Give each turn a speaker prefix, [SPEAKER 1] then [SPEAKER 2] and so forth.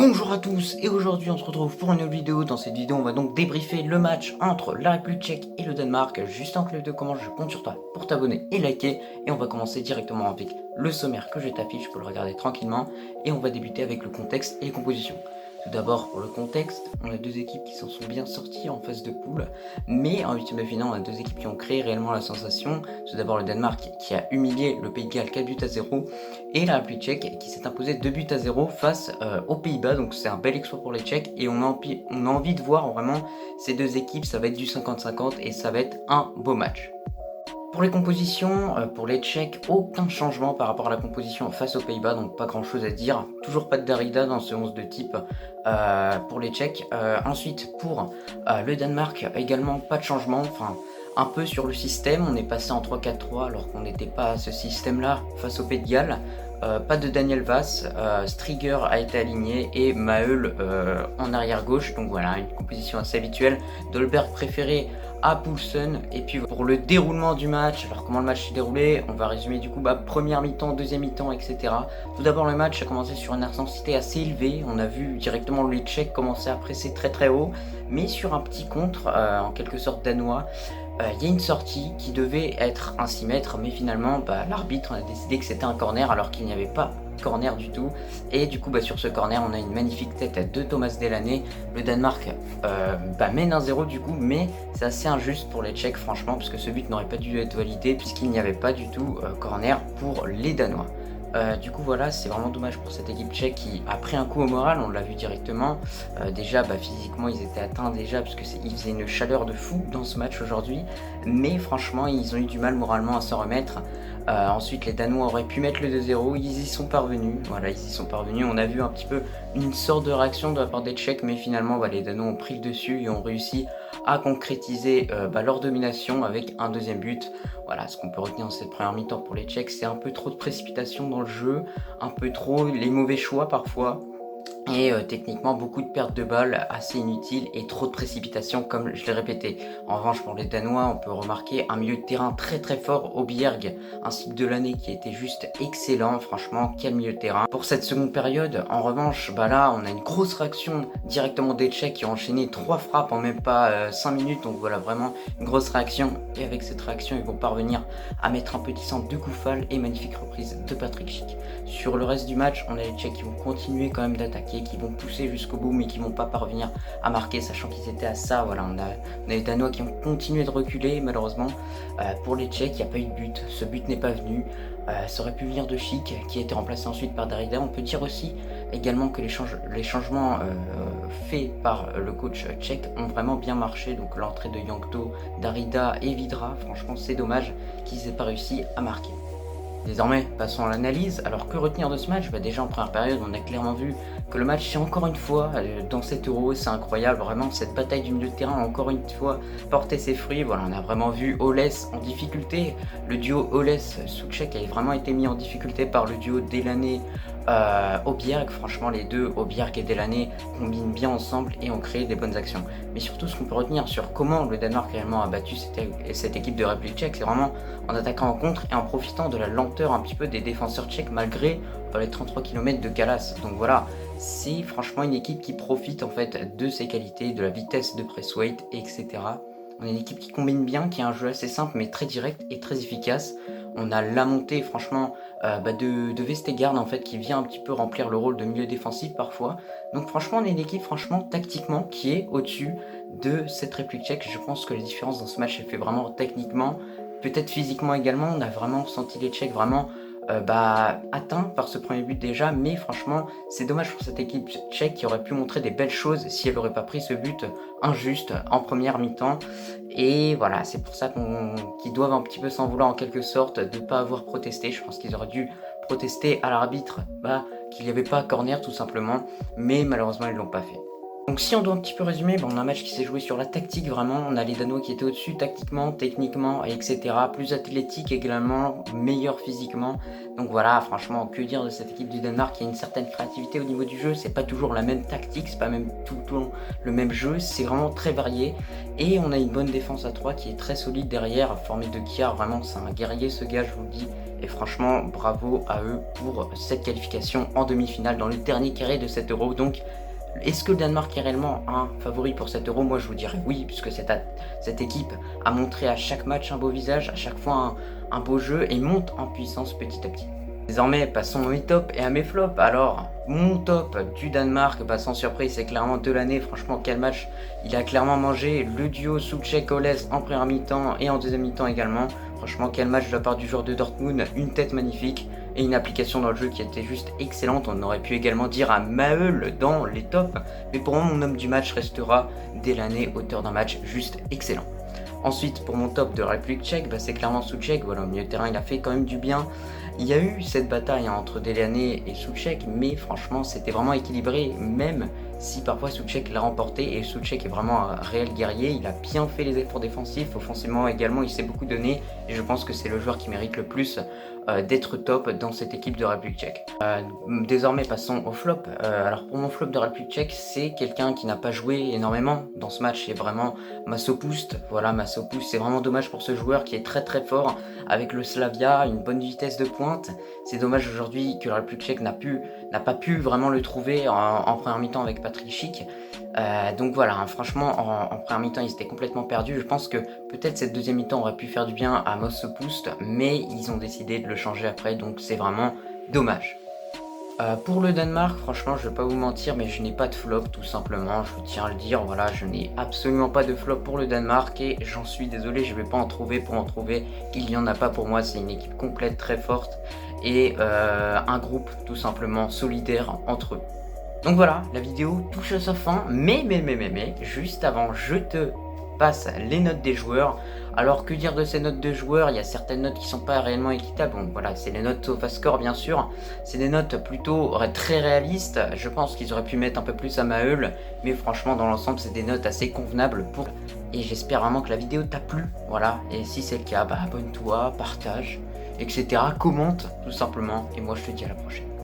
[SPEAKER 1] Bonjour à tous et aujourd'hui on se retrouve pour une nouvelle vidéo. Dans cette vidéo on va donc débriefer le match entre la République tchèque et le Danemark. Juste en clap de commande, je compte sur toi pour t'abonner et liker. Et on va commencer directement avec le sommaire que je t'affiche, tu peux le regarder tranquillement. Et on va débuter avec le contexte et les compositions. Tout d'abord pour le contexte, on a deux équipes qui s'en sont bien sorties en phase de poule. Mais en huitième de finale on a deux équipes qui ont créé réellement la sensation. Tout d'abord le Danemark qui a humilié le Pays de Galles 4-0. Et la République tchèque qui s'est imposée 2-0 face aux Pays-Bas. Donc c'est un bel exploit pour les Tchèques et on a envie de voir vraiment ces deux équipes. Ça va être du 50-50 et ça va être un beau match. Pour les compositions, pour les Tchèques, aucun changement par rapport à la composition face aux Pays-Bas, donc pas grand chose à dire. Toujours pas de Darida dans ce 11 de type pour les Tchèques. Ensuite, pour le Danemark, également pas de changement. Enfin, un peu sur le système, on est passé en 3-4-3 alors qu'on n'était pas à ce système-là face au Pays de Galles. Pas de Daniel Vass, Striger a été aligné et Maheuil en arrière gauche, donc voilà, une composition assez habituelle. Dolberg préféré à Poulsen. Et puis pour le déroulement du match, alors comment le match s'est déroulé, on va résumer du coup première mi-temps, deuxième mi-temps, etc. Tout d'abord le match a commencé sur une intensité assez élevée, on a vu directement les Tchèques commencer à presser très haut, mais sur un petit contre, en quelque sorte danois. Il y a une sortie qui devait être un 6 mètres, mais finalement l'arbitre a décidé que c'était un corner alors qu'il n'y avait pas corner du tout. Et du coup sur ce corner on a une magnifique tête de Thomas Delaney. Le Danemark mène 1-0 du coup, mais c'est assez injuste pour les Tchèques franchement, parce que ce but n'aurait pas dû être validé puisqu'il n'y avait pas du tout corner pour les Danois. Du coup voilà, c'est vraiment dommage pour cette équipe tchèque qui a pris un coup au moral, on l'a vu directement. Déjà physiquement ils étaient atteints déjà parce qu'il faisait une chaleur de fou dans ce match aujourd'hui. Mais franchement ils ont eu du mal moralement à s'en remettre. Ensuite les Danois auraient pu mettre le 2-0, ils y sont parvenus. Voilà, ils y sont parvenus. On a vu un petit peu une sorte de réaction de la part des Tchèques, mais finalement les Danois ont pris le dessus et ont réussi à concrétiser leur domination avec un deuxième but. Voilà, ce qu'on peut retenir dans cette première mi-temps pour les Tchèques, c'est un peu trop de précipitation dans le jeu, un peu trop les mauvais choix parfois. Et techniquement beaucoup de pertes de balles assez inutiles et trop de précipitation comme je l'ai répété. En revanche pour les Danois on peut remarquer un milieu de terrain très fort au Bjerg, ainsi que Delaney qui était juste excellent. Franchement quel milieu de terrain. Pour cette seconde période en revanche là on a une grosse réaction directement des Tchèques qui ont enchaîné 3 frappes en même pas 5 minutes. Donc voilà, vraiment une grosse réaction, et avec cette réaction ils vont parvenir à mettre un petit centre de Koufal et magnifique reprise de Patrick Schick. Sur le reste du match on a les Tchèques qui vont continuer quand même d'attaquer, qui vont pousser jusqu'au bout mais qui vont pas parvenir à marquer, sachant qu'ils étaient à ça. Voilà, on a les Danois qui ont continué de reculer malheureusement. Pour les Tchèques il n'y a pas eu de but, ce but n'est pas venu. Ça aurait pu venir de Schick qui a été remplacé ensuite par Darida. On peut dire aussi également que les changements faits par le coach tchèque ont vraiment bien marché. Donc l'entrée de Jankto, Darida et Vidra, franchement c'est dommage qu'ils aient pas réussi à marquer. Désormais, passons à l'analyse. Alors que retenir de ce match? Déjà en première période, on a clairement vu que le match, c'est encore une fois, dans cet Euro, c'est incroyable, vraiment cette bataille du milieu de terrain a encore une fois porté ses fruits. Voilà, on a vraiment vu Oles en difficulté. Le duo Oles-Souček a vraiment été mis en difficulté par le duo Delaney Aubière. Franchement les deux, Aubière et Delaney, combinent bien ensemble et ont créé des bonnes actions. Mais surtout ce qu'on peut retenir sur comment le Danemark réellement a battu cette équipe de République tchèque, c'est vraiment en attaquant en contre et en profitant de la lenteur un petit peu des défenseurs tchèques malgré les 33 km de Gallas. Donc voilà, c'est franchement une équipe qui profite en fait de ses qualités, de la vitesse de press weight, etc. On est une équipe qui combine bien, qui a un jeu assez simple mais très direct et très efficace. On a la montée franchement de Vestergaard en fait, qui vient un petit peu remplir le rôle de milieu défensif parfois. Donc franchement on est une équipe franchement tactiquement qui est au-dessus de cette République tchèque. Je pense que la différence dans ce match elle fait vraiment techniquement, peut-être physiquement également. On a vraiment senti les Tchèques vraiment atteint par ce premier but déjà, mais franchement c'est dommage pour cette équipe tchèque qui aurait pu montrer des belles choses si elle n'aurait pas pris ce but injuste en première mi-temps. Et voilà, c'est pour ça qu'ils doivent un petit peu s'en vouloir en quelque sorte de ne pas avoir protesté. Je pense qu'ils auraient dû protester à l'arbitre qu'il n'y avait pas corner tout simplement, mais malheureusement ils l'ont pas fait. Donc si on doit un petit peu résumer, on a un match qui s'est joué sur la tactique vraiment, on a les Danois qui étaient au-dessus tactiquement, techniquement, etc. Plus athlétique également, meilleur physiquement. Donc voilà, franchement, que dire de cette équipe du Danemark? Il y a une certaine créativité au niveau du jeu, c'est pas toujours la même tactique, c'est pas même tout le temps le même jeu, c'est vraiment très varié. Et on a une bonne défense à 3 qui est très solide derrière, formée de Kiar, vraiment c'est un guerrier ce gars, je vous le dis. Et franchement, bravo à eux pour cette qualification en demi-finale dans le dernier carré de cet Euro. Donc est-ce que le Danemark est réellement un favori pour cet Euro? Moi je vous dirais oui, puisque cette équipe a montré à chaque match un beau visage, à chaque fois un beau jeu et monte en puissance petit à petit. Désormais, passons à mes tops et à mes flops. Alors, mon top du Danemark, sans surprise, c'est clairement Delaney. Franchement, quel match il a clairement mangé. Le duo Soucek-Oles en première mi-temps et en deuxième mi-temps également. Franchement, quel match de la part du joueur de Dortmund. Une tête magnifique et une application dans le jeu qui était juste excellente. On aurait pu également dire à Maël dans les tops. Mais pour moi, mon homme du match restera Delaney, auteur d'un match juste excellent. Ensuite, pour mon top de la République tchèque, c'est clairement Soucek. Voilà, au milieu de terrain, il a fait quand même du bien. Il y a eu cette bataille entre Delaney et Soucek, mais franchement, c'était vraiment équilibré, même si parfois Soucek l'a remporté. Et Soucek est vraiment un réel guerrier. Il a bien fait les efforts défensifs. Offensivement également, il s'est beaucoup donné. Et je pense que c'est le joueur qui mérite le plus d'être top dans cette équipe de République tchèque. Désormais, passons au flop. Alors, pour mon flop de République tchèque, c'est quelqu'un qui n'a pas joué énormément dans ce match. C'est vraiment Masopust. Voilà, Masopust, c'est vraiment dommage pour ce joueur qui est très très fort avec le Slavia, une bonne vitesse de pointe. C'est dommage aujourd'hui que la République tchèque n'a pas pu vraiment le trouver en première mi-temps avec Patrick Schick. Donc voilà, franchement, en première mi-temps, ils étaient complètement perdus. Je pense que peut-être cette deuxième mi-temps aurait pu faire du bien à Masopust, mais ils ont décidé de le changer après, donc c'est vraiment dommage. Pour le Danemark, franchement, je vais pas vous mentir, mais je n'ai pas de flop, tout simplement. Je tiens à le dire, voilà, je n'ai absolument pas de flop pour le Danemark et j'en suis désolé, je vais pas en trouver pour en trouver. Il n'y en a pas pour moi, c'est une équipe complète, très forte et un groupe tout simplement solidaire entre eux. Donc voilà, la vidéo touche à sa fin, mais, juste avant, je te passe les notes des joueurs. Alors que dire de ces notes de joueurs? Il y a certaines notes qui sont pas réellement équitables. Bon voilà, c'est les notes SofaScore bien sûr. C'est des notes plutôt très réalistes. Je pense qu'ils auraient pu mettre un peu plus à Maël, mais franchement dans l'ensemble c'est des notes assez convenables pour. Et j'espère vraiment que la vidéo t'a plu. Voilà, et si c'est le cas, abonne-toi, partage, etc. Commente tout simplement. Et moi je te dis à la prochaine.